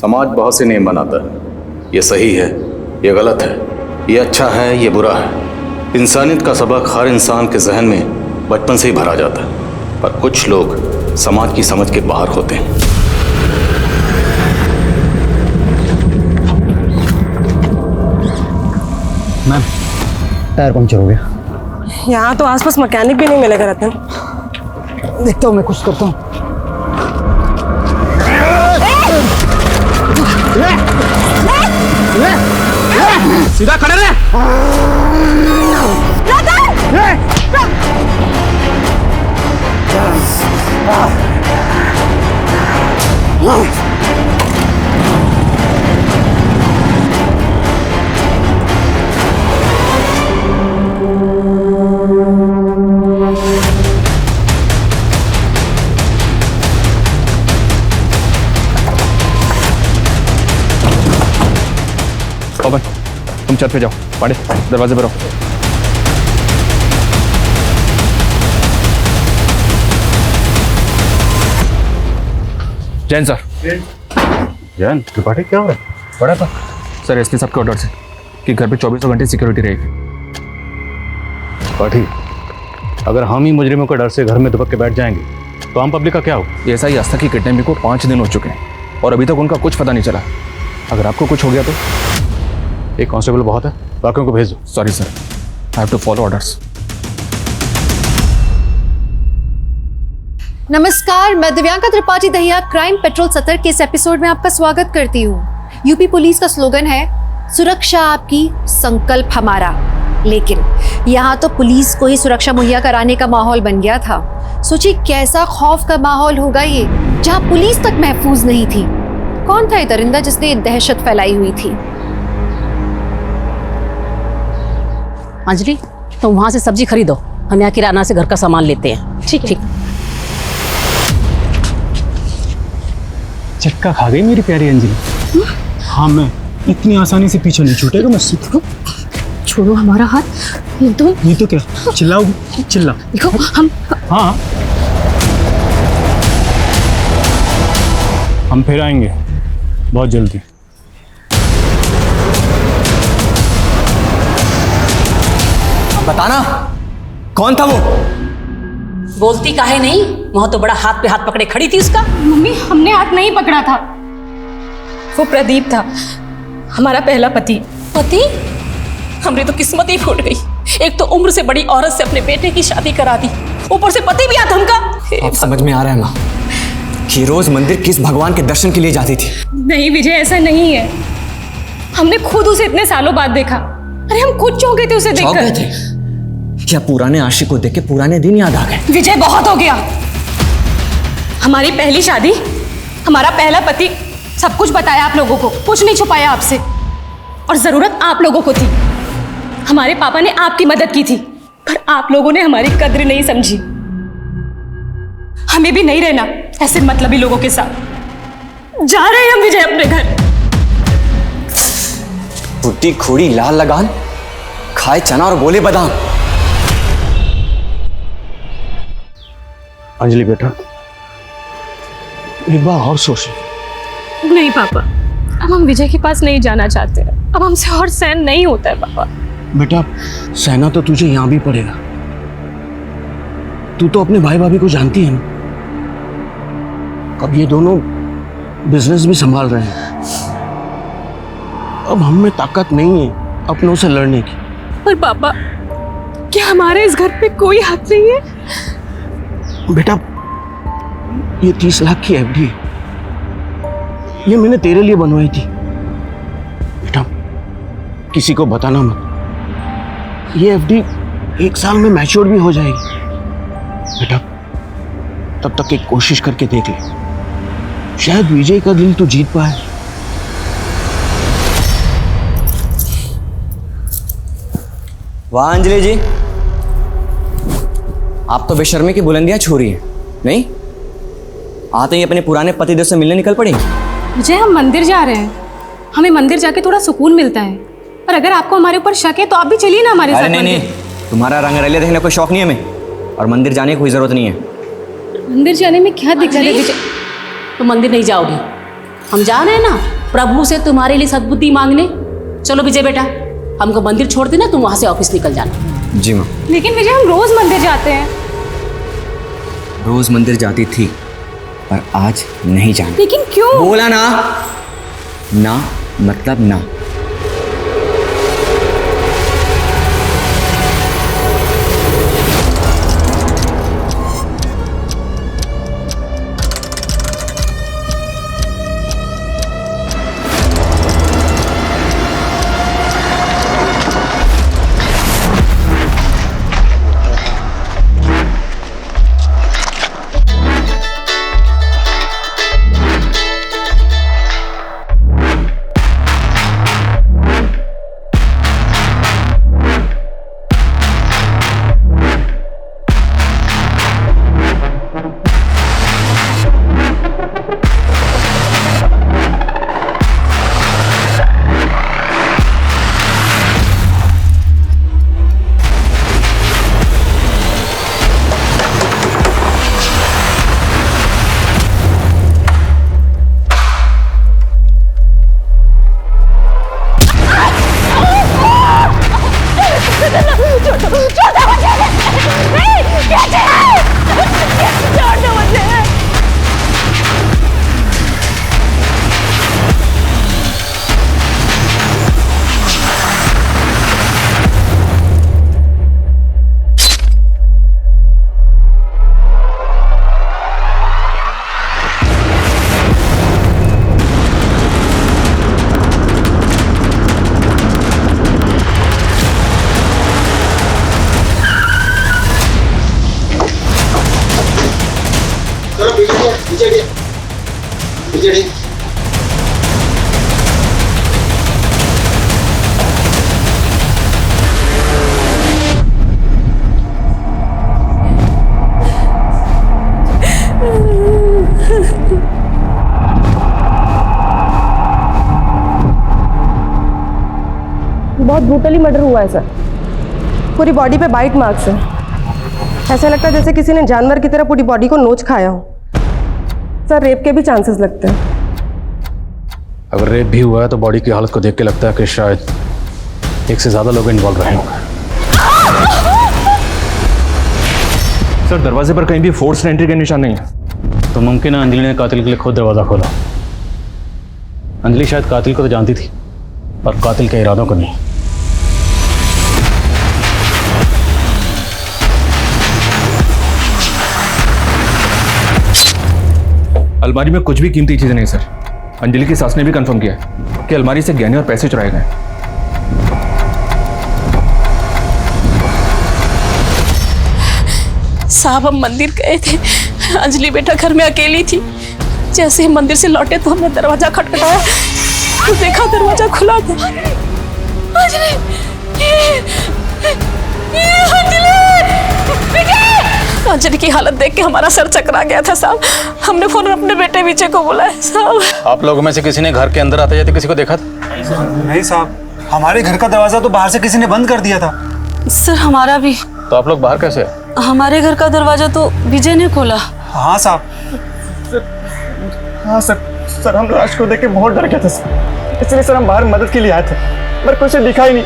समाज बहुत से नियम बनाता है। ये सही है, ये गलत है, ये अच्छा है, ये बुरा है। इंसानियत का सबक हर इंसान के जहन में बचपन से ही भरा जाता है, पर कुछ लोग समाज की समझ के बाहर होते हैं। मैम, टायर पंचर हो गया। यहाँ तो आसपास मैकेनिक भी नहीं मिलेगा रतन। देखता हूँ, मैं कुछ करता हूँ। सीधा खड़े रहे। पवन, तुम छत पे जाओ, पाड़े दरवाजे पर रहो। जैन सर। जैन त्रिपाठी, क्या हो रहा है? पड़ा था सर एसपी साहब के ऑर्डर से कि घर पे 24 घंटे सिक्योरिटी रहेगी। त्रिपाठी, अगर हम ही मुजरिमों के डर से घर में दुबक के बैठ जाएंगे तो आम पब्लिक का क्या हो? ऐसा ही आस्था की किडनैपिंग को 5 दिन हो चुके हैं और अभी तक उनका कुछ पता नहीं चला। अगर आपको कुछ हो गया तो? एक कांस्टेबल बहुत है, बाकियों को भेज दो। Sorry sir, I have to follow orders. नमस्कार, मैं दिव्यांका त्रिपाठी दहिया क्राइम पेट्रोल 70 के इस एपिसोड में आपका स्वागत करती हूँ। यूपी पुलिस का स्लोगन है सुरक्षा आपकी, संकल्प हमारा। लेकिन यहाँ तो पुलिस को ही सुरक्षा मुहैया कराने का माहौल बन गया था। सोचिए कैसा खौफ का माहौल होगा ये, जहाँ पुलिस तक महफूज नहीं थी। कौन था ये दरिंदा जिसने ये दहशत फैलाई हुई थी? अंजलि, तुम वहां से सब्जी खरीदो, हम यहाँ किराना से घर का सामान लेते हैं। ठीक है। चक्का खा गई मेरी प्यारी अंजलि। हाँ, मैं इतनी आसानी से पीछे नहीं छूटेगा मुझसे। छोड़ो हमारा हाथ। ये तो क्या चिल्लाओगी? चिल्ला। देखो हम। हाँ, हम फिर आएंगे बहुत जल्दी। बताना कौन था वो? बोलती काहे नहीं? वहां तो बड़ा हाथ पे हाथ पकड़े खड़ी थी उसका। मम्मी, हमने हाथ नहीं पकड़ा था, वो प्रदीप था, हमारा पहला पति। पति? हमारी तो किस्मत ही फूट गई। एक तो उम्र से बड़ी औरत से अपने बेटे की शादी करा दी, ऊपर से पति भी आता उनका। अब समझ में आ रहा है माँ कि रोज मंदिर किस भगवान के दर्शन के लिए जाती थी। नहीं विजय, ऐसा नहीं है। हमने खुद उसे इतने सालों बाद देखा। अरे हम खुद चौंके थे उसे चौंक गए देखकर। थे? क्या पुराने आशिक को देख के पुराने दिन याद आ गए? विजय, बहुत हो गया। हमारी पहली शादी, हमारा पहला पति, सब कुछ बताया आप लोगों को, कुछ नहीं छुपाया आपसे। और जरूरत आप लोगों को थी। हमारे पापा ने आपकी मदद की थी, पर आप लोगों ने हमारी कद्र नहीं समझी। हमें भी नहीं रहना ऐसे मतलबी लोगों के साथ। जा रहे हैं हम विजय अपने घर। बुद्धि खोड़ी लाल लगान, खाए चना और बोले बादाम। अंजलि बेटा, एक बार और सोच। नहीं पापा, अब हम विजय के पास नहीं जाना चाहते। अब हमसे और सहन नहीं होता है पापा। बेटा, सहना तो तुझे यहाँ भी पड़ेगा। तू तो अपने भाई भाभी को जानती है ना। अब ये दोनों बिजनेस भी संभाल रहे हैं। अब हम में ताकत नहीं है अपनों से लड़ने की। पर पापा, क्या हमारे इस घर पे कोई हक नहीं है? बेटा, ये 30 लाख की एफडी है, ये मैंने तेरे लिए बनवाई थी। बेटा, किसी को बताना मत। ये एफडी 1 साल में मैच्योर भी हो जाएगी। बेटा, तब तक एक कोशिश करके देख ले, शायद विजय का दिल तू जीत पाए। वाह अंजलि जी, आप तो बेशर्मी की बुलंदियां छू रही हैं। नहीं, आते ही अपने पुराने पतिदेव से मिलने निकल पड़ी। विजय, हम मंदिर जा रहे हैं, हमें मंदिर जाके थोड़ा सुकून मिलता है। और अगर आपको हमारे ऊपर शक है तो आप भी चलिए ना हमारे साथ। नहीं, तुम्हारा रंगरलिया देखने का कोई शौक नहीं है हमें, और मंदिर जाने की कोई जरूरत नहीं है। मंदिर जाने में क्या दिक्कत है विजय? तो मंदिर नहीं जाओगी हम जा रहे हैं ना प्रभु से तुम्हारे लिए सद्बुद्धि मांगने। चलो विजय बेटा, हमको मंदिर छोड़ देना, तुम वहां से ऑफिस निकल जाना। जी माँ। लेकिन विजय, हम रोज मंदिर जाते हैं। रोज मंदिर जाती थी पर आज नहीं जाना। लेकिन क्यों? बोला ना, ना मतलब ना। बहुत ब्रूटली मर्डर हुआ है सर। पूरी बॉडी पे बाइट मार्क्स है। ऐसा लगता है जैसे किसी ने जानवर की तरह पूरी बॉडी को नोच खाया हो। सर रेप के भी चांसेस लगते हैं। अगर रेप भी हुआ है तो बॉडी की हालत को देख के लगता है कि शायद एक से ज्यादा लोग इन्वॉल्व रहे होंगे। सर दरवाजे पर कहीं भी फोर्स एंट्री के निशान नहीं है। तो मुमकिन है अंजलि ने कातिल के लिए खुद दरवाजा खोला। अंजलि शायद कातिल को तो जानती थी पर कातिल के इरादों को नहीं। अलमारी में कुछ भी कीमती चीजें नहीं सर। अंजलि की सास ने भी कंफर्म किया है कि अलमारी से गहने और पैसे चुराए गए। साहब हम मंदिर गए थे, अंजलि बेटा घर में अकेली थी। जैसे ही मंदिर से लौटे तो हमने दरवाजा खटखटाया तो देखा दरवाजा खुला था। अंजलि, अंजलि की हालत देख के हमारा सर चकरा गया था साहब। हमने फौरन अपने बेटे विजय को बुलाया साहब। आप लोगों में से किसी ने घर के अंदर आते जाते किसी को देखा था? नहीं साहब, हमारे घर का दरवाजा तो बाहर से किसी ने बंद कर दिया था। सर हमारा भी। तो आप लोग बाहर कैसे? हमारे घर का दरवाजा तो विजय ने खोला। हाँ साहब। हाँ सर हम लाश को देख के बहुत डर गए थे सर, इसलिए सर हम बाहर मदद के लिए आए थे, पर कुछ दिखा ही नहीं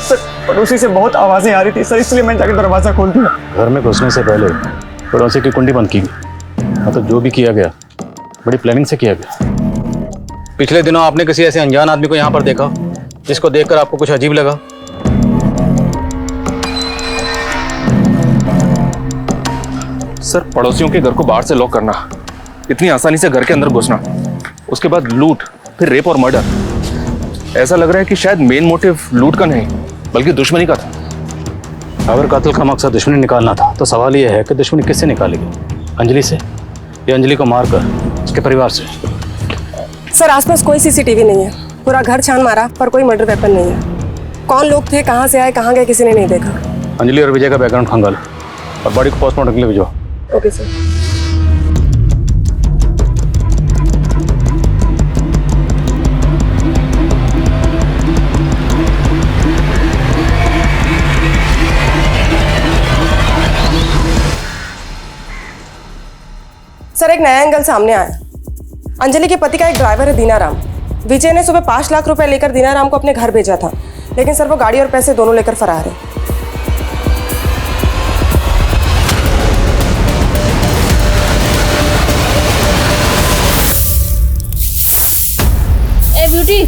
सर। पड़ोसी से बहुत आवाजें आ रही थी सर, इसलिए मैंने जाकर दरवाजा खोल दिया। घर में घुसने से पहले पड़ोसी की कुंडी बंद की गई। मतलब जो भी किया गया बड़ी प्लानिंग से किया गया। पिछले दिनों आपने किसी ऐसे अनजान आदमी को यहाँ पर देखा जिसको देखकर आपको कुछ अजीब लगा? सर पड़ोसियों के घर को बाहर से लॉक करना, इतनी आसानी से घर के अंदर घुसना, उसके बाद लूट, फिर रेप और मर्डर। ऐसा लग रहा है कि शायद मेन मोटिव लूट का नहीं बल्कि दुश्मनी का था। अगर कातिल का मकसद दुश्मनी निकालना था तो सवाल यह है कि दुश्मनी किससे निकालेगी? अंजलि से या अंजलि को मारकर उसके परिवार से? सर आसपास कोई सीसीटीवी नहीं है। पूरा घर छान मारा पर कोई मर्डर वेपन नहीं है। कौन लोग थे, कहाँ से आए, कहाँ गए, किसी ने नहीं देखा। अंजलि और विजय का बैकग्राउंड खंगालो और बॉडी को पोस्टमार्टम के लिए भिजवाओ। Okay sir. सर एक नया एंगल सामने आया। अंजलि के पति का एक ड्राइवर है दीनाराम। विजय ने सुबह 5 लाख रुपए लेकर दीनाराम को अपने घर भेजा था, लेकिन सर वो गाड़ी और पैसे दोनों लेकर फरार है। ए ब्यूटी,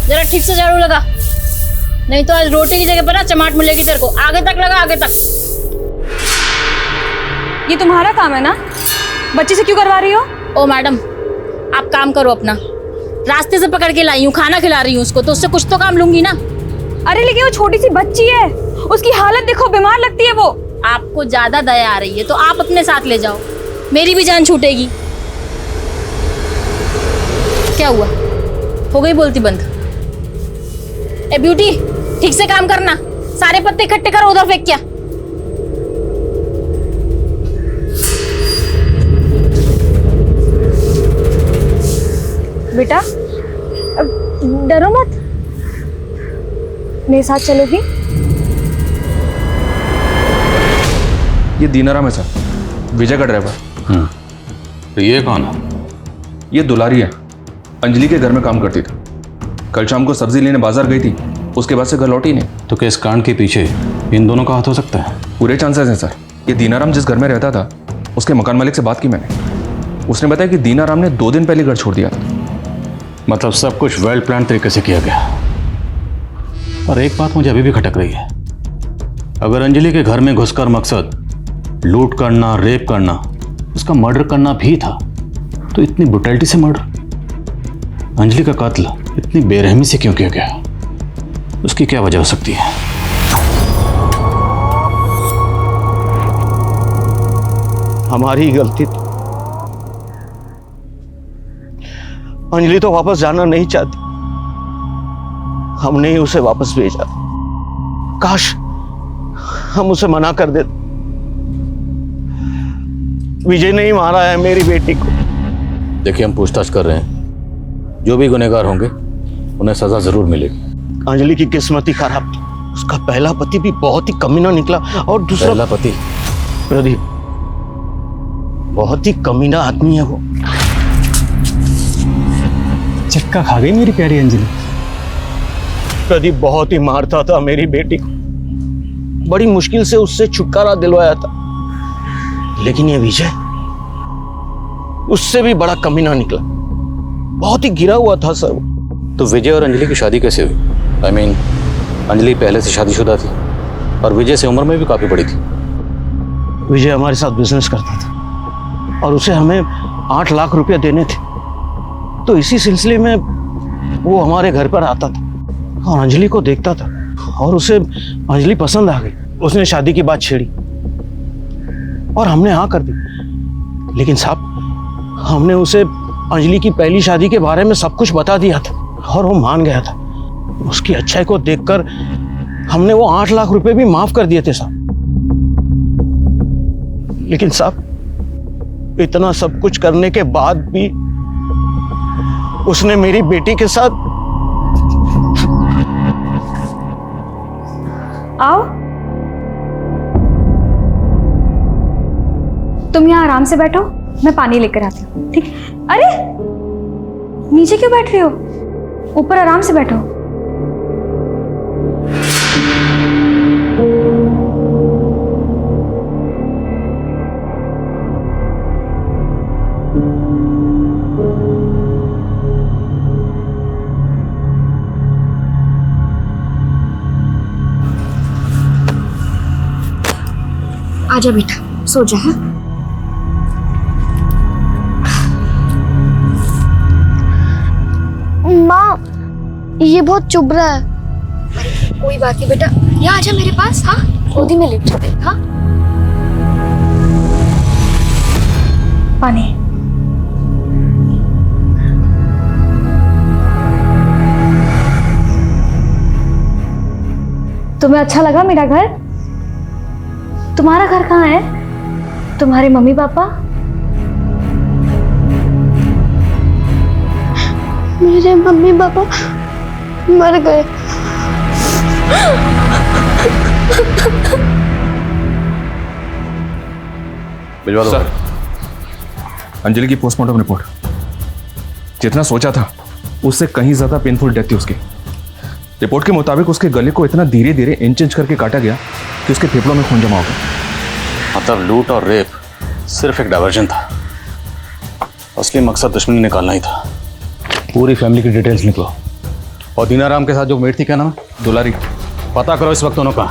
जरा ठीक से झाड़ू लगा, नहीं तो आज रोटी की जगह पर ना चमाट मिलेगी तेरे को। आगे तक लगा, आगे तक। ये तुम्हारा काम है ना, बच्ची से क्यों करवा रही हो? ओ मैडम, आप काम करो अपना। रास्ते से पकड़ के लाई हूँ, खाना खिला रही हूँ उसको, तो उससे कुछ तो काम लूंगी ना। अरे लेकिन वो छोटी सी बच्ची है, उसकी हालत देखो, बीमार लगती है वो। आपको ज्यादा दया आ रही है तो आप अपने साथ ले जाओ, मेरी भी जान छूटेगी। क्या हुआ, हो गई बोलती बंद? ए ब्यूटी, ठीक से काम करना, सारे पत्ते इकट्ठे करो, उधर फेंक क्या। बेटा डरो मत, मेरे साथ चलोगी? ये दीनाराम है सर, विजय का ड्राइवर। तो ये कौन है? ये दुलारी है, अंजलि के घर में काम करती थी। कल शाम को सब्जी लेने बाजार गई थी, उसके बाद से घर लौटी नहीं। तो क्या इस कांड के पीछे इन दोनों का हाथ हो सकता है? पूरे चांसेस हैं सर। ये दीनाराम जिस घर में रहता था, उसके मकान मालिक से बात की मैंने। उसने बताया कि दीनाराम ने 2 दिन पहले घर छोड़ दिया था। मतलब सब कुछ वेल प्लान तरीके से किया गया। और एक बात मुझे अभी भी खटक रही है, अगर अंजलि के घर में घुसकर मकसद लूट करना, रेप करना, उसका मर्डर करना भी था, तो इतनी ब्रुटैलिटी से मर्डर, अंजलि का कत्ल इतनी बेरहमी से क्यों किया गया? उसकी क्या वजह हो सकती है? हमारी गलती थी। अंजलि तो वापस जाना नहीं चाहती, हमने ही उसे वापस भेजा। काश हम उसे मना कर देते। विजय ने ही मारा है मेरी बेटी को। देखिए, हम पूछताछ कर रहे हैं, जो भी गुनहगार होंगे उन्हें सजा जरूर मिलेगी। अंजलि की किस्मत ही खराब थी, उसका पहला पति भी बहुत ही कमीना निकला, और दूसरा पहला पति प्रदीप बहुत ही कमीना आदमी है वो। चक्का खा गई मेरी प्यारी अंजलि। प्रदीप बहुत ही मारता था मेरी बेटी को, बड़ी मुश्किल से उससे छुटकारा दिलवाया था, लेकिन ये विजय उससे भी बड़ा कमीना निकला, बहुत ही गिरा हुआ था सर। तो विजय और अंजलि की शादी कैसे हुई? I mean, अंजलि पहले से शादीशुदा थी और विजय से उम्र में भी काफी बड़ी थी। विजय हमारे साथ बिजनेस करता था और उसे हमें 8 लाख रुपया देने थे, तो इसी सिलसिले में वो हमारे घर पर आता था और अंजलि को देखता था, और उसे अंजलि पसंद आ गई। उसने शादी की बात छेड़ी और हमने हाँ कर दी। लेकिन साहब, हमने उसे अंजलि की पहली शादी के बारे में सब कुछ बता दिया था और वो मान गया था। उसकी अच्छाई को देखकर हमने वो 8 लाख रुपए भी माफ कर दिए थे साहब। लेकिन साहब, इतना सब कुछ करने के बाद भी उसने मेरी बेटी के साथ। आओ, तुम यहाँ आराम से बैठो, मैं पानी लेकर आती हूँ, ठीक? अरे नीचे क्यों बैठ रही हो? ऊपर आराम से बैठो। आजा बेटा, सो जा। हाँ? माँ, ये बहुत चुभ रहा है। कोई बात नहीं बेटा, यहाँ आजा मेरे पास। हाँ, गोदी में लेट जा। हाँ, पानी। तुम्हें अच्छा लगा मेरा घर? तुम्हारा घर कहाँ है? तुम्हारे मम्मी पापा? मेरे मम्मी पापा मर गए। भिजवा दो सर, अंजलि की पोस्टमार्टम रिपोर्ट। जितना सोचा था उससे कहीं ज्यादा पेनफुल डेथ थी उसकी। रिपोर्ट के मुताबिक उसके गले को इतना धीरे धीरे इंच इंच करके काटा गया कि उसके फेफड़ों में खून जमा हो गया। मतलब लूट और रेप सिर्फ एक डायवर्जन था, असली मकसद दुश्मनी निकालना ही था। पूरी फैमिली की डिटेल्स निकलो। और दीनाराम के साथ जो मेट थी, क्या नाम है? दुलारी। पता करो इस वक्त दोनों का।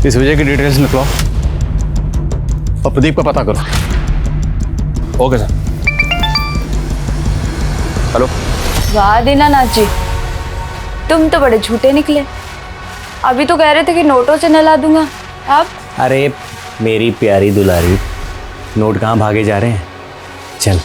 इस विजय की डिटेल्स निकलो और प्रदीप का पता करो। Okay sir. हेलो। वाह दीनानाथ जी, तुम तो बड़े झूठे निकले। अभी तो कह रहे थे कि नोटों से नहला दूंगा, अब? अरे मेरी प्यारी दुलारी, नोट कहाँ भागे जा रहे हैं? चल।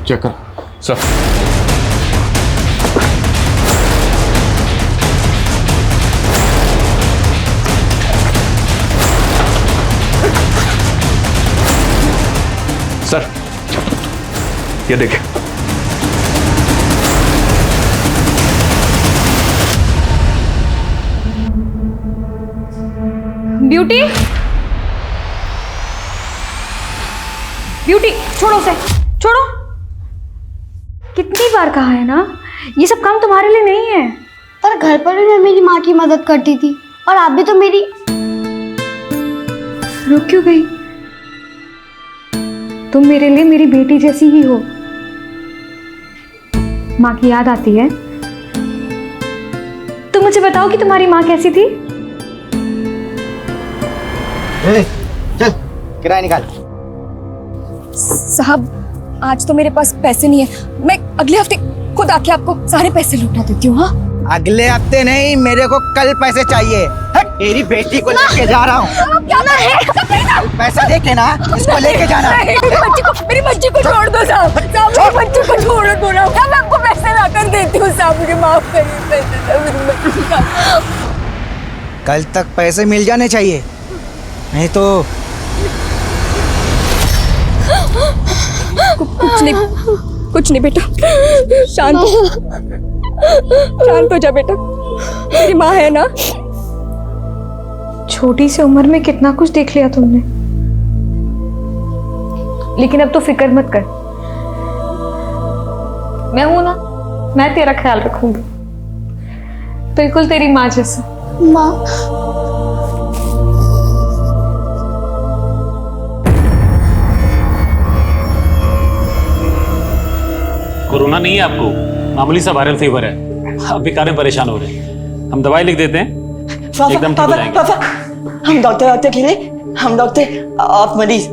चेक कर सर। सर ये देखिए। ब्यूटी, ब्यूटी छोड़ो उसे, छोड़ो। कितनी बार कहा है ना, ये सब काम तुम्हारे लिए नहीं है। पर घर पर भी मैं मेरी माँ की मदद करती थी, और आप भी तो मेरी। रुक क्यों गई? तुम मेरे लिए मेरी बेटी जैसी ही हो। माँ की याद आती है? तुम मुझे बताओ कि तुम्हारी माँ कैसी थी? चल किराया निकाल। साहब आज तो मेरे पास पैसे नहीं है, मैं अगले हफ्ते खुद आके आपको सारे पैसे लौटा देती हूँ। हाँ अगले हफ्ते नहीं, मेरे को कल पैसे चाहिए। तेरी बेटी को लेके जा रहा हूँ। क्या है? पैसा देके ना, इसको लेके जाना। मेरी बच्ची को छोड़ दो साहब, मेरी बच्ची को छोड़ दो ना। मैं आपको पैसे लाकर देती हूँ साहब, मुझे माफ करिए, पैसे मेरी बच्ची का। कल तक पैसे मिल जाने चाहिए, नहीं तो कुछ नहीं बेटा, शांत हो जा बेटा, मेरी माँ है ना। छोटी सी उम्र में कितना कुछ देख लिया तुमने, लेकिन अब तो फिक्र मत कर, मैं हूं ना, मैं तेरा ख्याल रखूंगी, बिल्कुल तेरी माँ जैसा। माँ कोरोना नहीं है आपको, मामूली सा वायरल फीवर है। आप बेकार में परेशान हो रहे हैं, हम दवाई लिख देते हैं, एकदम ठीक हो जाएंगे। हम डॉक्टर के लिए, हम डॉक्टर, आप मरीज।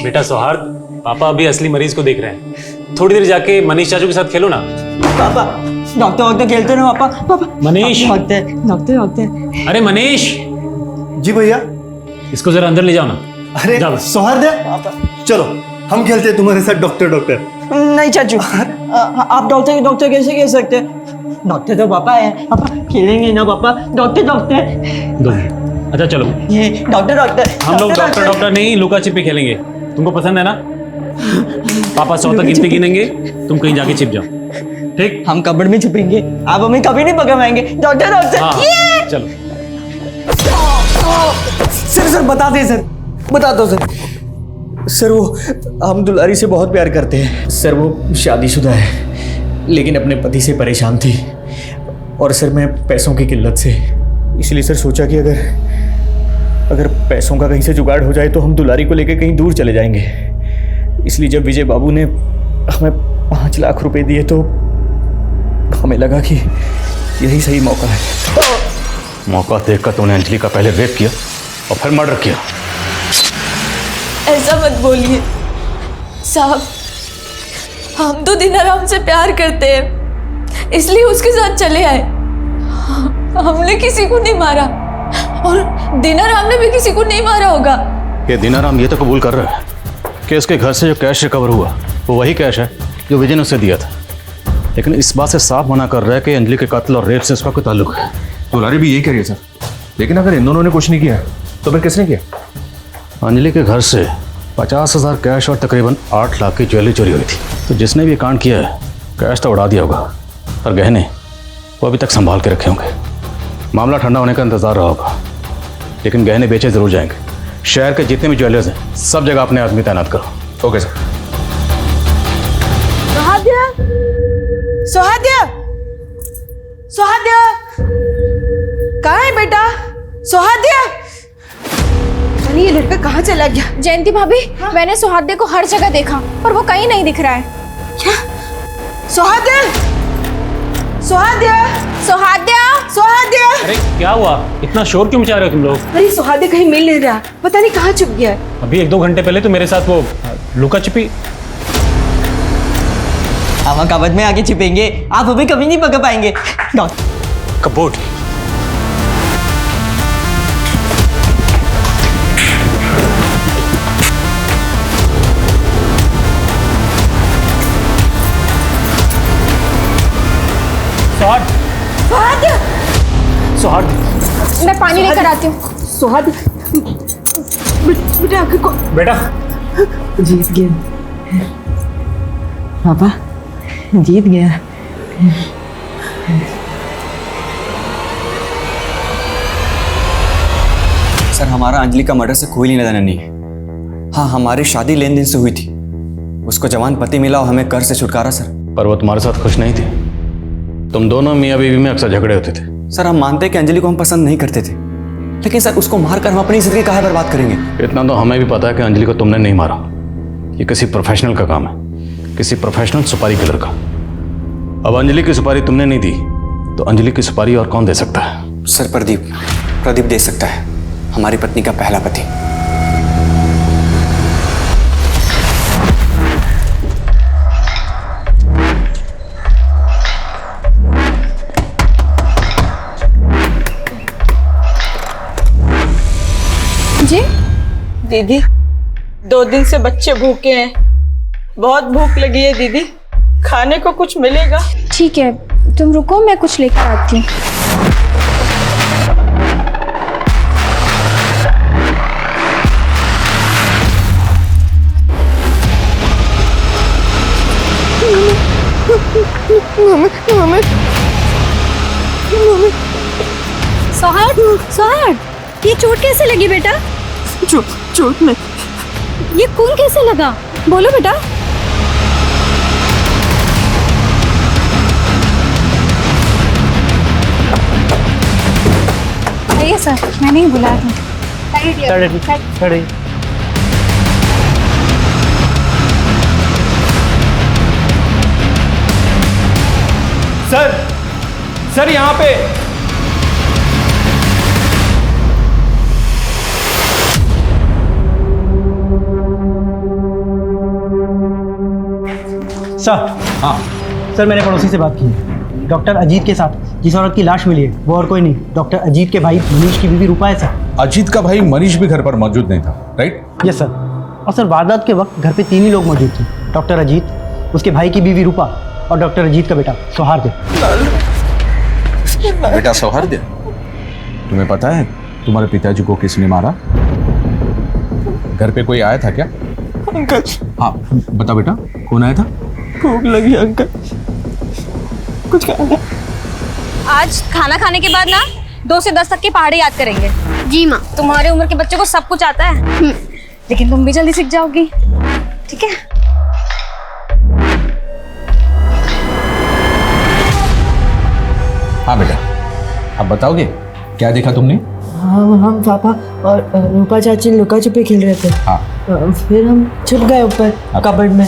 बेटा सौहार्द, पापा अभी असली मरीज को देख रहे हैं, थोड़ी देर जाके मनीष चाचू के साथ खेलो ना। पापा डॉक्टर खेलते ना पापा। पापा मनीष। डॉक्टर। अरे मनीष जी भैया। इसको जरा अंदर ले जाओ ना। अरे सौहार्द, चलो हम खेलते हैं तुम्हारे साथ डॉक्टर। नहीं चाचू, आप डॉक्टर कैसे कह सकते हैं? डॉक्टर तो पापा है, पापा खेलेंगे ना पापा। डॉक्टर अच्छा चलो, ये डॉक्टर हम लोग डॉक्टर नहीं, लुका छिपी खेलेंगे। तुमको पसंद है ना? पापा 100 तक गिनती गिनेंगे, तुम कहीं जाके छिप जाओ, ठीक? हम कबड़ में छुपेंगे, आप हमें कभी नहीं पकड़ पाएंगे। डॉक्टर हाँ, चलो। सर बता दे सर, बता दो सर। सर वो हम दुलारी से बहुत प्यार करते हैं। सर वो शादीशुदा है, लेकिन अपने पति से परेशान थी, और सर मैं पैसों की किल्लत से, इसलिए सर सोचा कि अगर पैसों का कहीं से जुगाड़ हो जाए तो हम दुलारी को लेकर कहीं दूर चले जाएंगे। इसलिए जब विजय बाबू ने हमें 5 लाख रुपए दिए तो हमें लगा कि यही सही मौका है। मौका देखकर तूने अंजलि का पहले रेप किया और फिर मर्डर किया। ऐसा मत बोलिए साहब, हम तो दीनाराम से प्यार करते हैं, इसलिए उसके साथ चले आए। हमने किसी को नहीं मारा, और दीनाराम ने भी किसी को नहीं मारा होगा। ये दीनाराम ये तो कबूल कर रहा है कि उसके घर से जो कैश रिकवर हुआ वो वही कैश है जो विजय ने उसे दिया था, लेकिन इस बात से साफ मना कर रहा है कि अंजलि के कत्ल और रेप से उसका कोई ताल्लुक है। दुलारी भी यही कह रही है सर। लेकिन अगर इन दोनों ने कुछ नहीं किया तो फिर किसने किया? अंजलि के घर से 50,000 कैश और तकरीबन 8 लाख की ज्वेलरी चोरी हुई थी। तो जिसने भी ये कांड किया है कैश तो उड़ा दिया होगा, पर गहने वो अभी तक संभाल के रखे होंगे। मामला ठंडा होने का इंतजार रहा होगा, लेकिन गहने बेचे जरूर जाएंगे। शहर के जितने भी ज्वेलर्स हैं सब जगह अपने आदमी तैनात करो। Okay sir. सुहाद्या, सुहाद्या, सुहाद्या, कहाँ है बेटा? सुहाद्या, अरे ये लड़का कहाँ चला गया? जयंती भाभी, मैंने सुहाद्या को हर जगह देखा पर वो कहीं नहीं दिख रहा है। क्या? सुहाद्या, सुहाद्या, सुहाद्या, सुहाद्या। अरे क्या हुआ? इतना शोर क्यों मचा रहे हो तुम लोग? अरे सुहाद्या कहीं मिल नहीं रहा, पता नहीं कहाँ छुप गया है। अभी 1-2 घंटे पहले तो मेरे साथ वो लुका छिपी। हम कबर्ड में आके छिपेंगे, आप हमें कभी नहीं पकड़ पाएंगे। कबोर्ड। सुहाद्या, सुहाद्या, मैं पानी लेकर आती हूँ। सुहाद्या, बेटा आंखें को बेटा जीत गया पापा, जीत गया। सर हमारा अंजलि का मर्डर से कोई लेना देना नहीं है। हाँ, हमारी शादी लेन देन से हुई थी, उसको जवान पति मिला और हमें कर से छुटकारा सर। पर वो तुम्हारे साथ खुश नहीं थी। तुम दोनों मियाँ बीवी में अक्सर झगड़े होते थे। सर हम मानते हैं कि अंजलि को हम पसंद नहीं करते थे, लेकिन सर उसको मारकर हम अपनी जिंदगी काहे बर्बाद करेंगे? इतना तो हमें भी पता है कि अंजलि को तुमने नहीं मारा। ये किसी प्रोफेशनल का काम है, किसी प्रोफेशनल सुपारी किलर का। अब अंजलि की सुपारी तुमने नहीं दी तो अंजलि की सुपारी और कौन दे सकता है? सर प्रदीप दे सकता है, हमारी पत्नी का पहला पति। जी दीदी, 2 दिन से बच्चे भूखे हैं, बहुत भूख लगी है दीदी, खाने को कुछ मिलेगा? ठीक है, तुम रुको, मैं कुछ लेकर आती हूँ। सोहाग, ये चोट कैसे लगी बेटा? चोट में ये खून कैसे लगा? बोलो बेटा। आइए सर, मैंने ही बुलाया था। सर यहाँ पे सर। हाँ सर, मैंने पड़ोसी से बात की है। डॉक्टर अजीत के साथ जिस औरत की लाश मिली है वो और कोई नहीं, डॉक्टर अजीत के भाई मनीष की बीवी रूपा है सर। अजीत का भाई मनीष भी घर पर मौजूद नहीं था, राइट? Yes sir. और सर वारदात के वक्त घर पे 3 ही लोग मौजूद थे, डॉक्टर अजीत, उसके भाई की बीवी रूपा और डॉक्टर अजीत का बेटा सौहार्द। बेटा सौहार्द, तुम्हें पता है तुम्हारे पिताजी को किसने मारा? घर पे कोई आया था क्या? अंकल। हाँ बता बेटा, कौन आया था? भूख लगी अंकल, कुछ खाना। आज खाना खाने के बाद ना 2 से 10 तक की पहाड़ी याद करेंगे। जी माँ। तुम्हारे उम्र के बच्चों को सब कुछ आता है, लेकिन तुम भी जल्दी सीख जाओगी, ठीक है? हाँ बेटा, अब बताओगे क्या देखा तुमने? हम पापा और रूपा चाची लुका छुपी खेल रहे थे। हाँ। फिर हम छुप गए ऊपर कबर्ड में।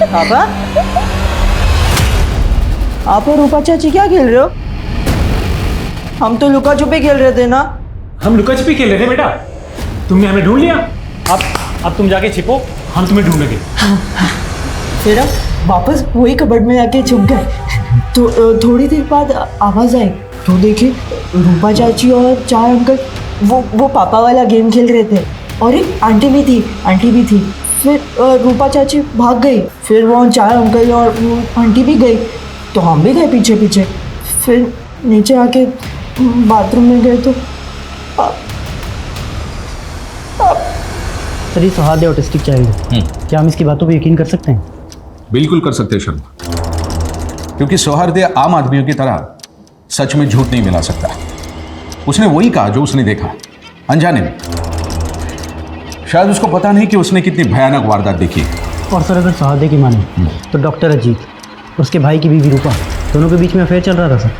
पापा, आप और रूपा चाची क्या खेल रहे हो? हम तो लुका छुपी खेल रहे थे ना। हम लुका छिपी खेल रहे थे बेटा, तुमने हमें ढूंढ लिया। अब तुम जाके छिपो, हम तुम्हें ढूंढेंगे। फिर हम वापस वही कबर्ड में आके छुप गए। तो थोड़ी देर बाद आवाज आई तो देखे रूपा चाची और 4 अंकल वो पापा वाला गेम खेल रहे थे, और एक आंटी भी थी। फिर रूपा चाची भाग गई, फिर वो चाय अंकल और वो आंटी भी गई, तो हम भी गए पीछे पीछे। फिर नीचे आके बाथरूम में गए तो सर ये सौहार्द ऑटिस्टिक चाइल्ड है, क्या हम इसकी बातों पर यकीन कर सकते हैं? बिल्कुल कर सकते हैं शर्मा, क्योंकि सौहार्द आम आदमियों की तरह सच में झूठ नहीं मिला सकता। उसने वही कहा जो उसने देखा, अनजाने में। शायद उसको पता नहीं कि उसने कितनी भयानक वारदात देखी। और सर अगर सौहार्द की माने तो डॉक्टर अजीत उसके भाई की बीवी रूपा दोनों के बीच में अफेयर चल रहा था सर।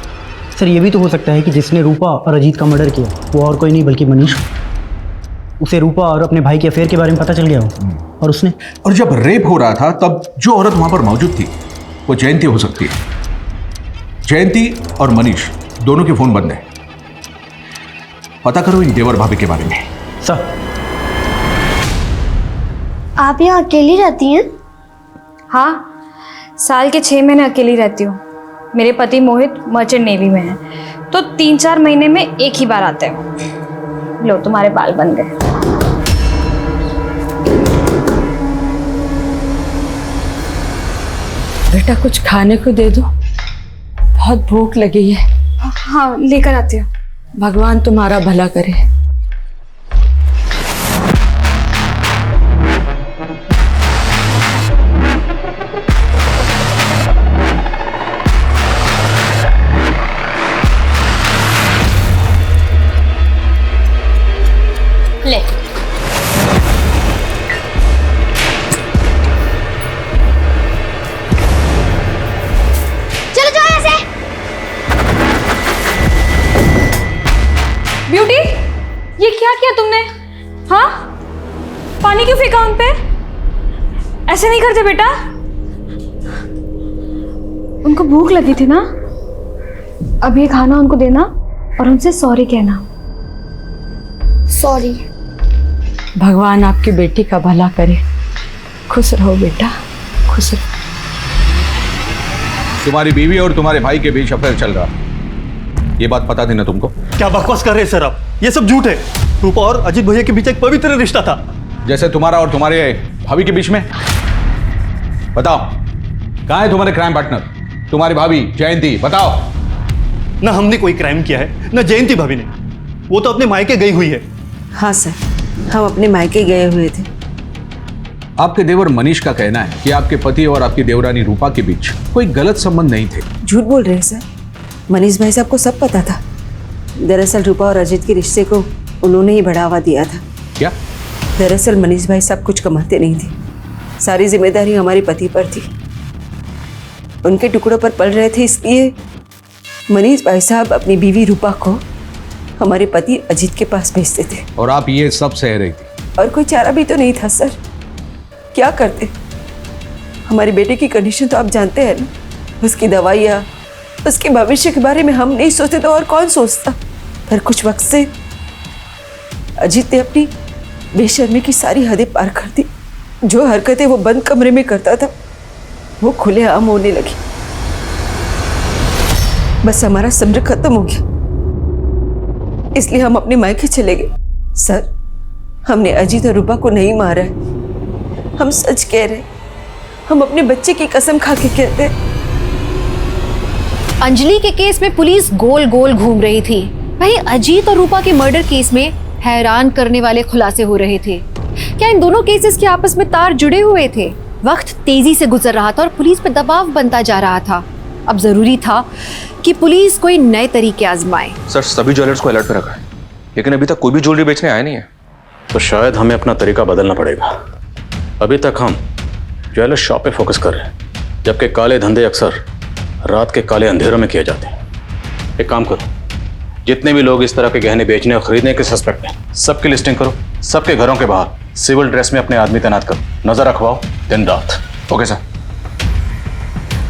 सर ये भी तो हो सकता है कि जिसने रूपा और अजीत का मर्डर किया वो और कोई नहीं बल्कि मनीष। उसे रूपा और अपने भाई के अफेयर के बारे में पता चल गया हो और उसने। और जब रेप हो रहा था तब जो औरत वहां पर मौजूद थी वो जयंती हो सकती है। जयंती और मनीष दोनों के फोन बंद है। पता करो इन देवर भाभी के बारे में। सर आप यहाँ अकेली रहती हैं? हाँ, साल के 6 महीने अकेली रहती हूँ। मेरे पति मोहित मर्चेंट नेवी में है, तो 3-4 महीने में एक ही बार आते हैं। लो तुम्हारे बाल बन गए। बेटा कुछ खाने को दे दो, बहुत भूख लगी है। हाँ लेकर आती हूँ। भगवान तुम्हारा भला करे। ले चलो जाओ यहाँ से। ब्यूटी, ये क्या किया तुमने? हाँ, पानी क्यों फेंका उन पे? ऐसे नहीं करते बेटा। उनको भूख लगी थी ना, अब ये खाना उनको देना और उनसे सॉरी कहना। सॉरी। भगवान आपकी बेटी का भला करे। खुश रहो बेटा, खुश रहो। तुम्हारी बीवी और तुम्हारे भाई के बीच अफेयर चल रहा, ये बात पता थी ना तुमको? क्या बकवास कर रहे हैं सर आप? ये सब झूठ है। रूपा और अजीत भैया के बीच एक पवित्र रिश्ता था, जैसे तुम्हारा और तुम्हारे भाभी के बीच में। बताओ कहाँ है तुम्हारे क्राइम पार्टनर, तुम्हारी भाभी जयंती? बताओ। ना हमने कोई क्राइम किया है ना जयंती भाभी ने, वो तो अपने मायके गई हुई है। हाँ सर, हम अपने मायके गए हुए थे। आपके देवर मनीष का कहना है कि आपके पति और आपकी देवरानी रूपा के बीच कोई गलत संबंध नहीं थे। झूठ बोल रहे हैं सर, मनीष भाई साहब को सब पता था। दरअसल रूपा और अजीत के रिश्ते को उन्होंने ही बढ़ावा दिया था। क्या? दरअसल मनीष भाई साहब कुछ कमाते नहीं थे, सारी जिम्मेदारी हमारे पति पर थी। उनके टुकड़ों पर पल रहे थे, इसलिए मनीष भाई साहब अपनी बीवी रूपा को हमारे पति अजीत के पास भेजते थे। और आप ये सब सह रही थी? और कोई चारा भी तो नहीं था सर, क्या करते? हमारे बेटे की कंडीशन तो आप जानते हैं ना, उसकी दवाइयाँ, उसके भविष्य के बारे में हम नहीं सोचते तो और कौन सोचता। पर कुछ वक्त से अजीत ने अपनी बेशर्मी की सारी हदें पार कर दी। जो हरकतें वो बंद कमरे में करता था वो खुलेआम होने लगी। बस हमारा सब्र खत्म हो गया, इसलिए हम अपने मायके चले गए। सर, हमने अजीत और रूपा को नहीं मारा है, हम सच कह रहे, हम अपने बच्चे की कसम खा के कहते हैं। अंजलि के केस में पुलिस गोल गोल घूम रही थी, वहीं अजीत और रूपा के मर्डर केस में हैरान करने वाले खुलासे हो रहे थे। क्या इन दोनों केसेस के आपस में तार जुड़े हुए थे? वक्त तेजी से गुजर रहा था और पुलिस पर दबाव बनता जा रहा था। अब जरूरी था कि पुलिस कोई नए तरीके आजमाए। सर, सभी ज्वेलर्स को अलर्ट पे रखा है, लेकिन अभी तक कोई भी ज्वेलरी बेचने आया नहीं है। तो शायद हमें अपना तरीका बदलना पड़ेगा। अभी तक हम ज्वेलर शॉप पे फोकस कर रहे हैं, जबकि काले धंधे अक्सर रात के काले अंधेरों में किए जाते हैं। एक काम करो, जितने भी लोग इस तरह के गहने बेचने और खरीदने के सस्पेक्ट हैं, सबकी लिस्टिंग करो, सबके घरों के बाहर सिविल ड्रेस में अपने आदमी तैनात करो, नजर रखवाओ दिन रात। Okay sir.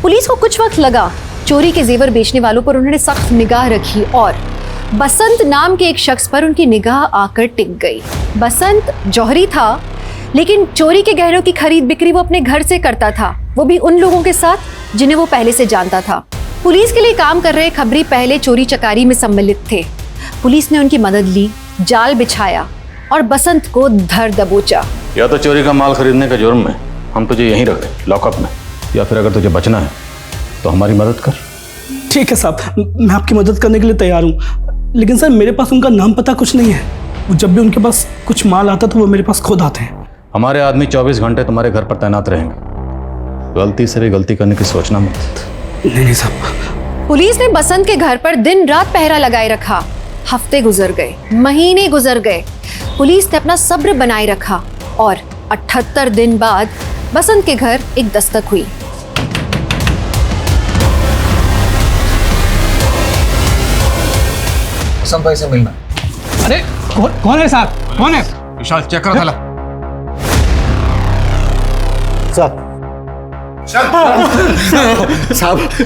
पुलिस को कुछ वक्त लगा, चोरी के जेवर बेचने वालों पर उन्होंने सख्त निगाह रखी और बसंत नाम के एक शख्स पर उनकी निगाह आकर टिक गई। बसंत जौहरी था, लेकिन चोरी के गहनों की खरीद बिक्री वो अपने घर से करता था, वो भी उन लोगों के साथ जिन्हें वो पहले से जानता था। पुलिस के लिए काम कर रहे खबरी पहले चोरी चकारी में सम्मिलित थे। पुलिस ने उनकी मदद ली, जाल बिछाया और बसंत को धर दबोचा। या तो चोरी का माल खरीदने के जुर्म में हम तुझे यहीं रख दें लॉकअप में, या फिर अगर तुझे बचना है तो हमारी मदद कर। ठीक है साहब, मैं आपकी मदद करने के लिए तैयार हूँ, लेकिन सर मेरे पास उनका नाम पता कुछ नहीं है। वो जब भी उनके पास कुछ माल आता तो वो मेरे पास खुद आते हैं। हमारे आदमी 24 घंटे तुम्हारे घर पर तैनात रहेंगे, गलती से भी गलती करने की सोचना मत। नहीं साहब। पुलिस ने बसंत के घर पर दिन रात पहरा लगाए रखा। हफ्ते गुजर गए, महीने गुजर गए, पुलिस ने अपना सब्र बनाए रखा और 78 दिन बाद बसंत के घर एक दस्तक हुई। बसंत भाई से मिलना। अरे कौन है साहब, कौन है? विशाल चेक करो थाला।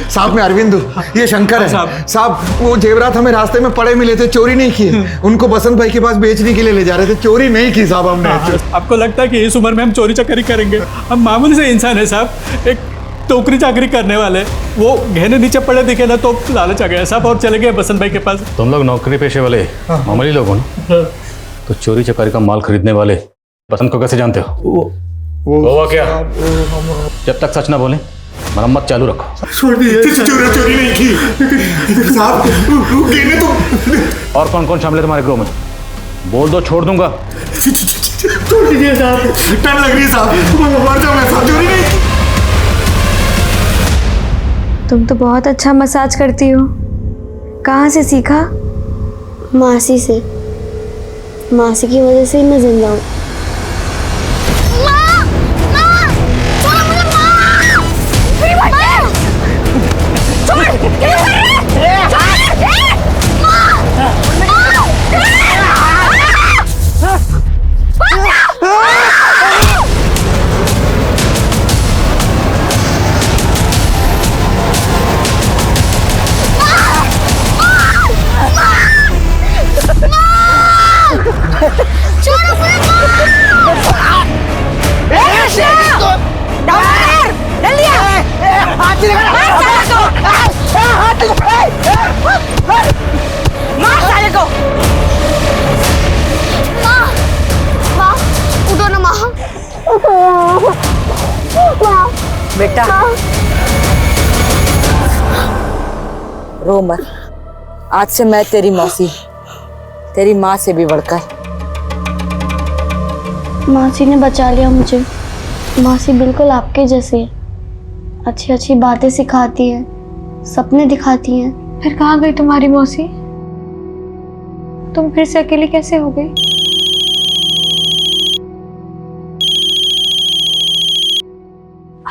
साहब मैं अरविंद हूँ, ये शंकर है। साहब वो जेवरात हमें रास्ते में पड़े मिले थे, चोरी नहीं किए। उनको बसंत भाई के पास बेचने के लिए ले जा रहे थे, चोरी नहीं की साहब हमने। आपको लगता है कि इस उम्र में हम चोरी चकारी करेंगे? हम मामूली से इंसान है साहब, एक टोकरी चाकरी करने वाले। वो गहने नीचे पड़े दिखे ना तो लालच आ गया साहब और चले गए बसंत भाई के पास। तुम लोग नौकरी पेशे वाले मामूली लोग हो ना, तो चोरी चकारी का माल खरीदने वाले बसंत को कैसे जानते हो? वो क्या? जब तक सच ना बोले मरम्मत चालू रखो। चोरी नहीं की साहब, गहने तो। और कौन कौन शामिल है तुम्हारे ग्रोह में? बोल दो, छोड़ दूंगा। छोड़ दीजिए साहब, डर लग रही है साहब, मर जाऊं मैं साहब। चोरी नहीं। तुम तो बहुत अच्छा मसाज करती हो, कहाँ से सीखा? मासी से। मासी की वजह से ही मैं जिंदा हूँ। बेटा रो मत, आज से मैं तेरी मौसी, तेरी माँ से भी बढ़कर। मासी ने बचा लिया मुझे। मासी बिल्कुल आपके जैसे है, अच्छी अच्छी बातें सिखाती है, सपने दिखाती हैं। फिर कहाँ गई तुम्हारी मौसी? तुम फिर से अकेली कैसे हो गई?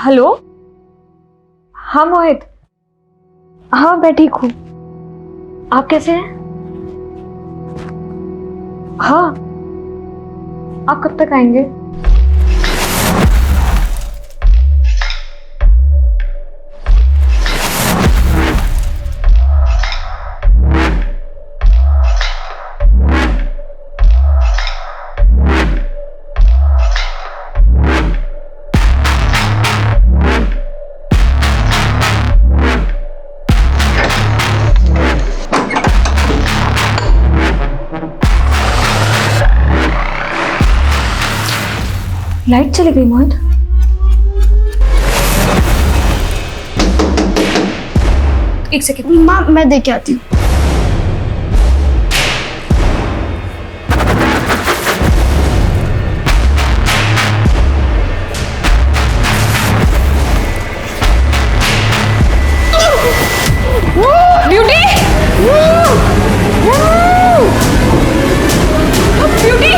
हेलो, हाँ मोहित, हाँ मैं ठीक हूँ। आप कैसे हैं? हाँ, आप कब तक आएंगे? लाइट चली गई मोहित। एक सेकंड माँ, मैं देख के आती हूँ। ब्यूटी! ब्यूटी!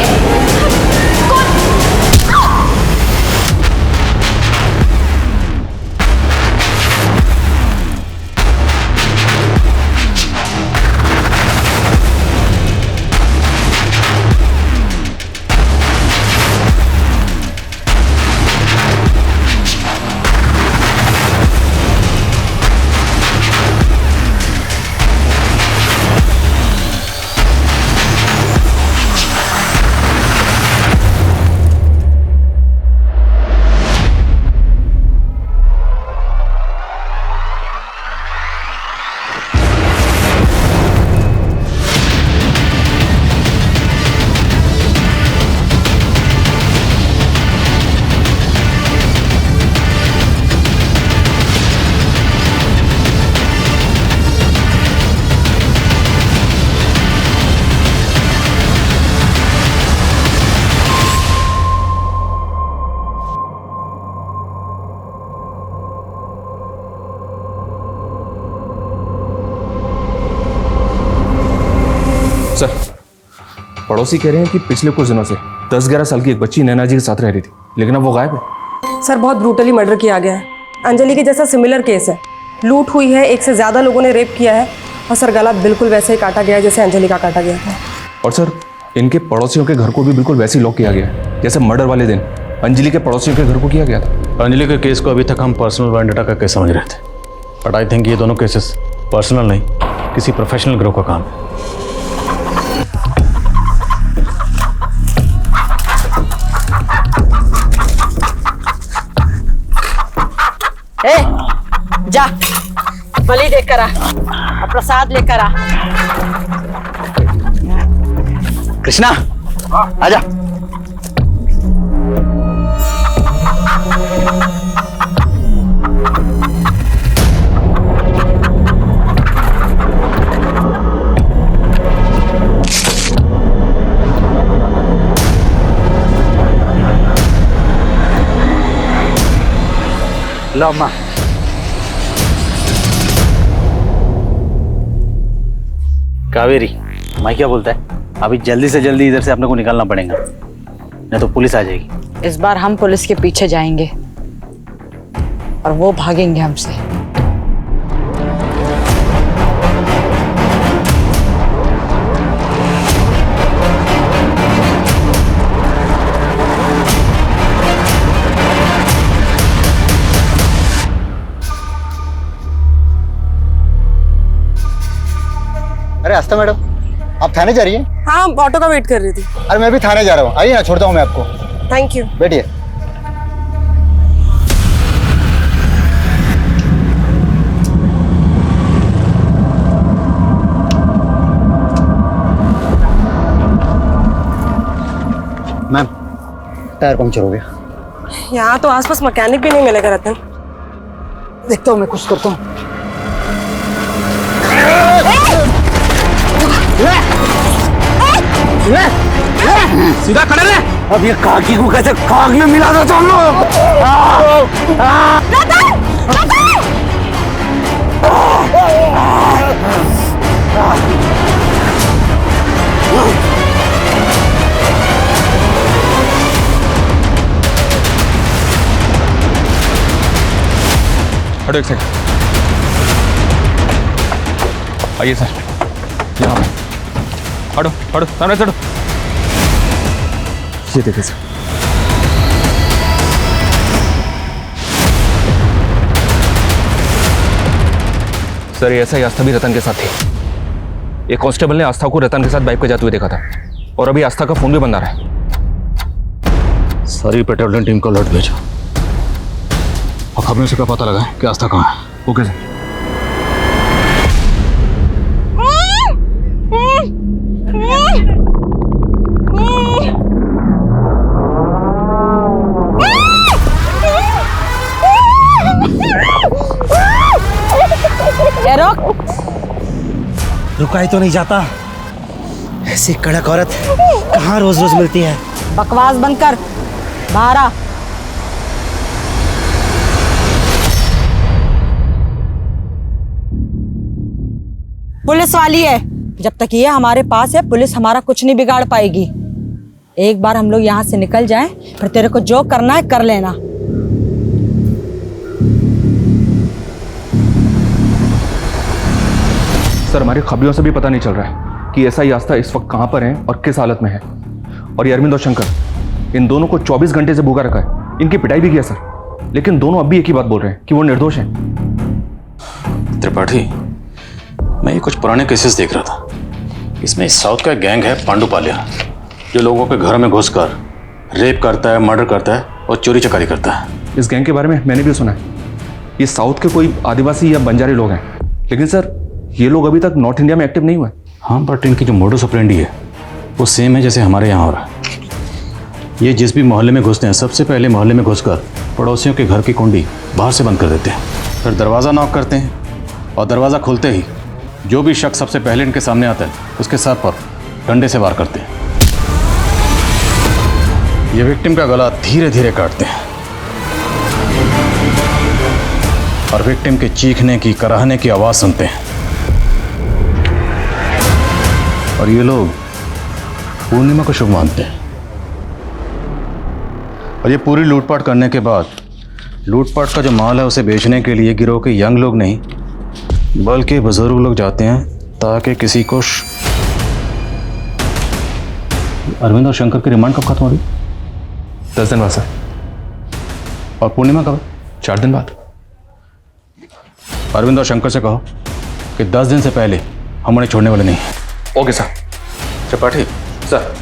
सर, पड़ोसी कह रहे हैं कि पिछले कुछ दिनों से 10-11 साल की एक बच्ची नैना जी के साथ रह रही थी, लेकिन अब वो गायब है। सर बहुत ब्रूटली मर्डर किया गया है। अंजलि के जैसा सिमिलर केस है। लूट हुई है, एक से ज़्यादा लोगों ने रेप किया है और सर गला बिल्कुल वैसे ही काटा गया है जैसे अंजलि का काटा गया था। और सर, इनके पड़ोसियों के घर को भी बिल्कुल वैसे ही लॉक किया गया है जैसे मर्डर वाले दिन अंजलि के पड़ोसियों के घर को किया गया था। अंजलि के केस को अभी तक हम पर्सनल वेंडेटा का केस समझ रहे थे, बट आई थिंक ये दोनों केसेस पर्सनल नहीं, किसी प्रोफेशनल ग्रुप का काम है। जा बलि देकर आ और प्रसाद लेकर आ। कृष्णा आजा। लो अम्मा। कावेरी, मैं क्या बोलता है, अभी जल्दी से जल्दी इधर से अपने को निकलना पड़ेगा, नहीं तो पुलिस आ जाएगी। इस बार हम पुलिस के पीछे जाएंगे और वो भागेंगे हमसे। अरे आस्था मैडम, आप थाने जा रही हैं? हाँ, ऑटो का वेट कर रही थी। अरे मैं भी थाने जा रहा हूँ, आइए ना, छोड़ता हूँ मैं आपको। Thank you. बैठिए। मैम, टायर पंक्चर हो गया। यहाँ तो आसपास मैकेनिक भी नहीं मिलेगा रतन। देखता हूँ मैं कुछ करता हूँ। सीधा खड़े रहे। अब ये काकी को कैसे खाक में मिला दो तुम लोग। हटो एक सेकंड। आइए सर, यहाँ पे। हटो हटो, सामने से हटो। ये देखिए सर, सर ये ऐसा ही आस्था भी रतन के साथ थी। एक कांस्टेबल ने आस्था को रतन के साथ बाइक पे जाते हुए देखा था और अभी आस्था का फोन भी बंद आ रहा है। सारी पेट्रोलिंग टीम को अलर्ट भेजो और खबरों से क्या पता लगा कि आस्था कहाँ है। Okay sir. रुका ही तो नहीं जाता। ऐसी कड़क औरत कहाँ रोज रोज मिलती है। बकवास बंद कर, बाहर आ। पुलिस वाली है, जब तक ये हमारे पास है पुलिस हमारा कुछ नहीं बिगाड़ पाएगी। एक बार हम लोग यहाँ से निकल जाएं, फिर तेरे को जो करना है कर लेना। सर हमारी खबरों से भी पता नहीं चल रहा है कि एसआई आस्था इस वक्त कहाँ पर है और किस हालत में है। और ये अरविंद और शंकर, इन दोनों को 24 घंटे से भूखा रखा है। इनकी पिटाई भी किया सर, लेकिन दोनों अब भी एक ही बात बोल रहे हैं कि वो निर्दोष हैं। त्रिपाठी, मैं ये कुछ पुराने केसेस देख रहा था। इसमें साउथ का गैंग है पांडुपाल्या, जो लोगों के घर में घुसकर रेप करता है, मर्डर करता है और चोरी चकारी करता है। इस गैंग के बारे में मैंने भी सुना है। ये साउथ के कोई आदिवासी या बंजारी लोग हैं, लेकिन सर ये लोग अभी तक नॉर्थ इंडिया में एक्टिव नहीं हुए। हाँ, बट इनकी जो मोडस ऑपरेंडी है वो सेम है जैसे हमारे यहाँ हो रहा है। ये जिस भी मोहल्ले में घुसते हैं, सबसे पहले मोहल्ले में घुसकर पड़ोसियों के घर की कुंडी बाहर से बंद कर देते हैं, फिर दरवाज़ा नॉक करते हैं और दरवाज़ा खुलते ही जो भी शख्स सबसे पहले इनके सामने आता है उसके सर पर डंडे से वार करते हैं। ये विक्टिम का गला धीरे धीरे काटते हैं और विक्टिम के चीखने की, कराहने की आवाज़ सुनते हैं। और ये लोग पूर्णिमा को शुभ मानते हैं। और ये पूरी लूटपाट करने के बाद लूटपाट का जो माल है उसे बेचने के लिए गिरोह के यंग लोग नहीं बल्कि बुजुर्ग लोग जाते हैं ताकि किसी को अरविंद और शंकर की रिमांड कब खत्म हो रही? 10 दिन बाद सर। और पूर्णिमा कब? 4 दिन बाद। अरविंद और शंकर से कहो कि 10 दिन से पहले हम उन्हें छोड़ने वाले नहीं। Okay sir. त्रिपाठी सर।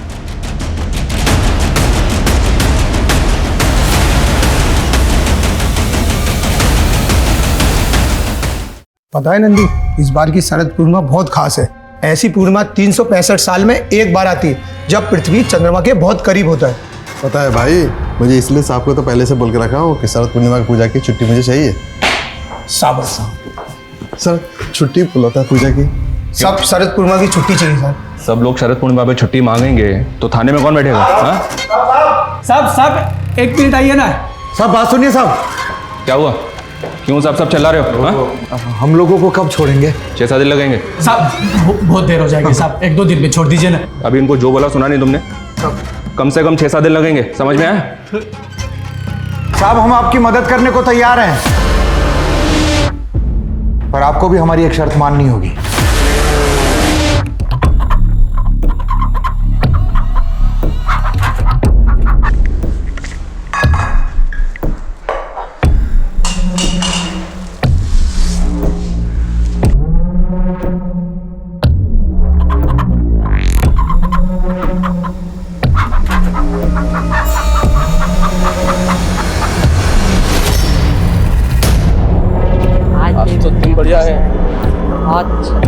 पता है नंदी, इस बार की शरद पूर्णिमा बहुत खास है। ऐसी पूर्णिमा 365 साल में एक बार आती है, जब पृथ्वी चंद्रमा के बहुत करीब होता है। पता है भाई, मुझे इसलिए साहब को तो पहले से बोल के रखा हूँ कि शरद पूर्णिमा की पूजा की छुट्टी मुझे चाहिए। शाबाश सर, छुट्टी बुलाता है पूजा की। सब शरद पूर्णिमा की छुट्टी चाहिए सर। सब लोग शरद पूर्णिमा पे छुट्टी मांगेंगे तो थाने में कौन बैठेगा? साहब 1 मिनट आइए ना। साहब बात सुनिए साहब। क्या हुआ? क्यों साहब सब चिल्ला रहे हो? हम लोगों को कब छोड़ेंगे? 6-7 दिन लगेंगे साहब। बहुत देर हो जाएगी साहब, 1-2 दिन में छोड़ दीजिए ना। अभी इनको जो बोला सुना नहीं तुमने? कम से कम 6-7 दिन लगेंगे, समझ में आया? साहब हम आपकी मदद करने को तैयार हैं, पर आपको भी हमारी एक शर्त माननी होगी। तो दिन बढ़िया है। अच्छा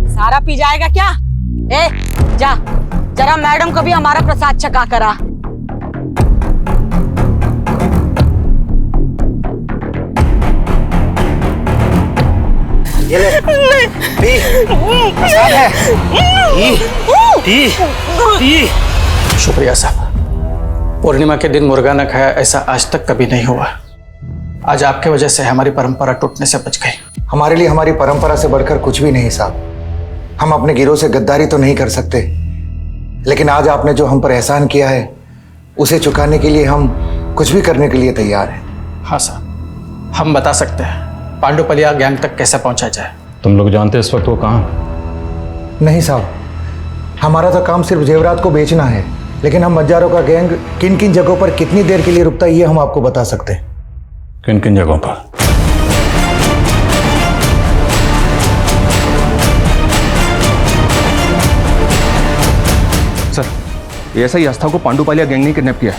सारा पी जाएगा क्या? ए जा, जरा मैडम को भी हमारा प्रसाद छका करा। ये ले, पी, प्रसाद है। पी। शुक्रिया साहब। पूर्णिमा के दिन मुर्गा न खाया ऐसा आज तक कभी नहीं हुआ। आज आपके वजह से हमारी परंपरा टूटने से बच गई। हमारे लिए हमारी परंपरा से बढ़कर कुछ भी नहीं साहब। हम अपने गिरोह से गद्दारी तो नहीं कर सकते, लेकिन आज आपने जो हम पर एहसान किया है उसे चुकाने के लिए हम कुछ भी करने के लिए तैयार हैं। हाँ साहब, हम बता सकते हैं पांडुपलिया गैंग तक कैसे पहुंचा जाए। तुम लोग जानते हैं इस वक्त वो कहाँ? नहीं साहब, हमारा तो काम सिर्फ जेवरात को बेचना है, लेकिन हम मज्जारों का गैंग किन किन जगहों पर कितनी देर के लिए रुकता है ये हम आपको बता सकते हैं। किन किन जगहों पर? सर, ये ऐसा ही आस्था को पांडुपालिया गैंग ने किडनैप किया है।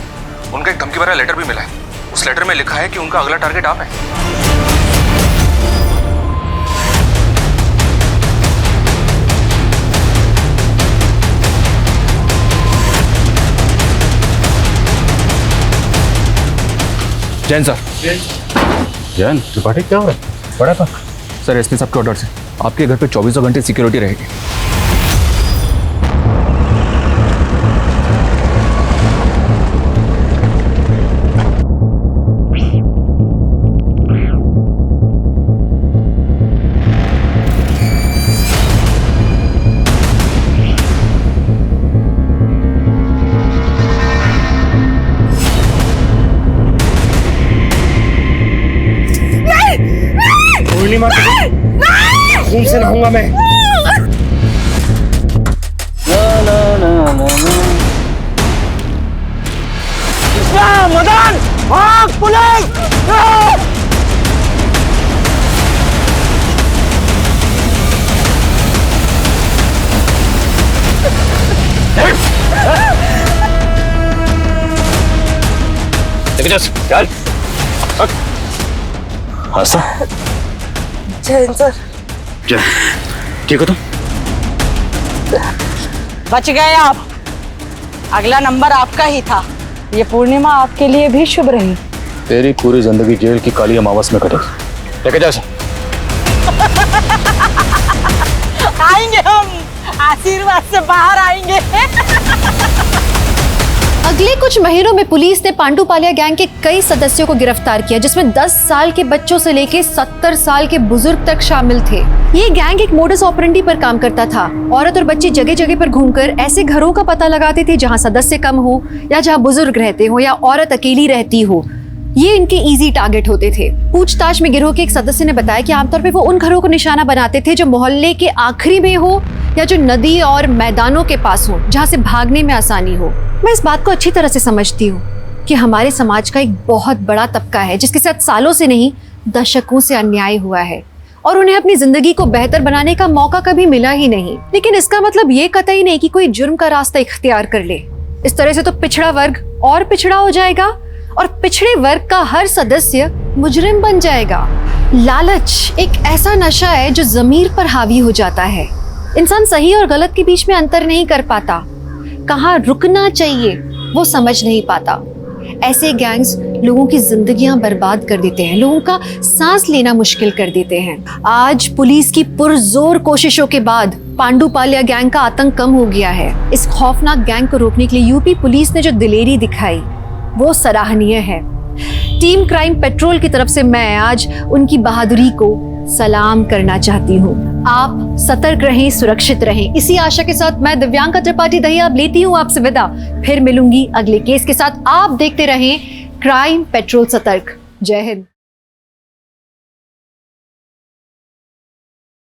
उनका एक धमकी भरा लेटर भी मिला है। उस लेटर में लिखा है कि उनका अगला टारगेट आप है। जैन सर। जैन त्रिपाठी क्या हो रहा है? बड़ा था सर, एसपी साहब के ऑर्डर से आपके घर पे 24 घंटे सिक्योरिटी रहेगी। पूर्णिमा खून से नहाऊंगा मैं। मदन भाग, पुलिस! चल। आस्था, जैन सर। ठीक हो तुम? बच गए आप। अगला नंबर आपका ही था। ये पूर्णिमा आपके लिए भी शुभ रही। तेरी पूरी जिंदगी जेल की काली अमावस में कटेगी। लेके जा। आएंगे हम, आशीर्वाद से बाहर आएंगे। अगले कुछ महीनों में पुलिस ने पांडुपालिया गैंग के कई सदस्यों को गिरफ्तार किया, जिसमें 10 साल के बच्चों से लेकर 70 साल के बुजुर्ग तक शामिल थे। ये गैंग एक मोडस ऑपरेंडी पर काम करता था। औरत और बच्चे जगह जगह पर घूमकर ऐसे घरों का पता लगाते थे जहां सदस्य कम हो या जहां बुजुर्ग रहते हो या औरत अकेली रहती हो। ये इनके इजी टारगेट होते थे। पूछताछ में गिरोह के एक सदस्य ने बताया कि आमतौर पे वो उन घरों को निशाना बनाते थे जो मोहल्ले के आखिरी में हो या जो नदी और मैदानों के पास हो, जहां से भागने में आसानी हो। मैं इस बात को अच्छी तरह से समझती हूँ कि हमारे समाज का एक बहुत बड़ा तबका है जिसके साथ सालों से नहीं दशकों से अन्याय हुआ है और उन्हें अपनी जिंदगी को बेहतर बनाने का मौका कभी मिला ही नहीं। लेकिन इसका मतलब ये कतई नहीं कि कोई जुर्म का रास्ता इख्तियार कर ले। इस तरह से तो पिछड़ा वर्ग और पिछड़ा हो जाएगा और पिछड़े वर्ग का हर सदस्य मुजरिम बन जाएगा। लालच एक ऐसा नशा है जो ज़मीर पर हावी हो जाता है। इंसान सही और गलत के बीच में अंतर नहीं कर पाता, कहाँ रुकना चाहिए वो समझ नहीं पाता। ऐसे गैंग्स लोगों की जिंदगियां बर्बाद कर देते हैं, लोगों का सांस लेना मुश्किल कर देते हैं। आज पुलिस की पुरजोर कोशिशों के बाद पांडुपालिया गैंग का आतंक कम हो गया है। इस खौफनाक गैंग को रोकने के लिए यूपी पुलिस ने जो दिलेरी दिखाई वो सराहनीय है। टीम क्राइम पेट्रोल की तरफ से मैं आज उनकी बहादुरी को सलाम करना चाहती हूँ। आप सतर्क रहें, सुरक्षित रहें। इसी आशा के साथ मैं दिव्यांका त्रिपाठी दहिया लेती हूँ आपसे विदा। फिर मिलूंगी अगले केस के साथ। आप देखते रहें क्राइम पेट्रोल सतर्क। जय हिंद।